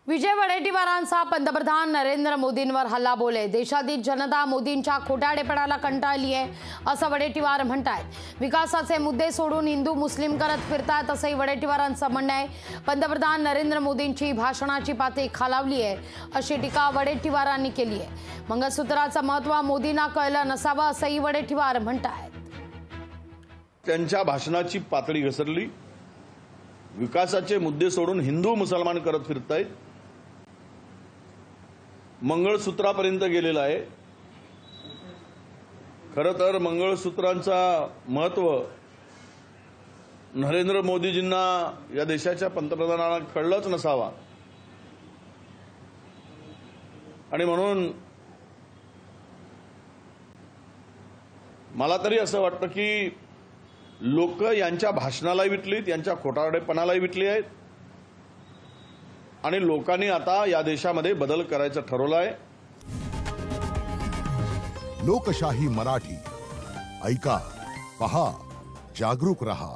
विजय वडेट्टीवारांचा पंतप्रधान नरेंद्र मोदींवर हल्लाबोल आहे। देशातील जनता मोदींच्या खोटारडेपणाला कंटाळली आहे असं वडेट्टीवार म्हणतायत। विकासाचे मुद्दे सोडून हिंदू मुस्लिम करत फिरतायत असंही वडेट्टीवारांचं म्हणणं आहे। पंतप्रधान नरेंद्र मोदींची भाषणाची पातळी खालावली आहे अशी टीका वडेट्टीवारांनी केली आहे। मंगळसूत्राचं महत्त्व मोदींना कळलं नसावं असंही वडेट्टीवार म्हणतायत। त्यांच्या भाषणाची पातळी घसरली, विकासाचे मुद्दे सोडून हिंदू मुसलमान करत फिरतायत, मंगळसूत्रापर्यंत गेलेला आहे। खरं तर मंगळसूत्रांचा महत्त्व नरेंद्र मोदीजींना या देशाच्या पंतप्रधानांना कळलंच नसावा आणि म्हणून मला तरी असं वाटतं की लोक यांच्या भाषणालाही विटलीत, यांच्या खोटारडेपणालाही विटली आहेत आणि लोकांनी आता या देशामध्ये बदल करायचं ठरवलं आहे। लोकशाही मराठी ऐका, पहा, जागरूक रहा।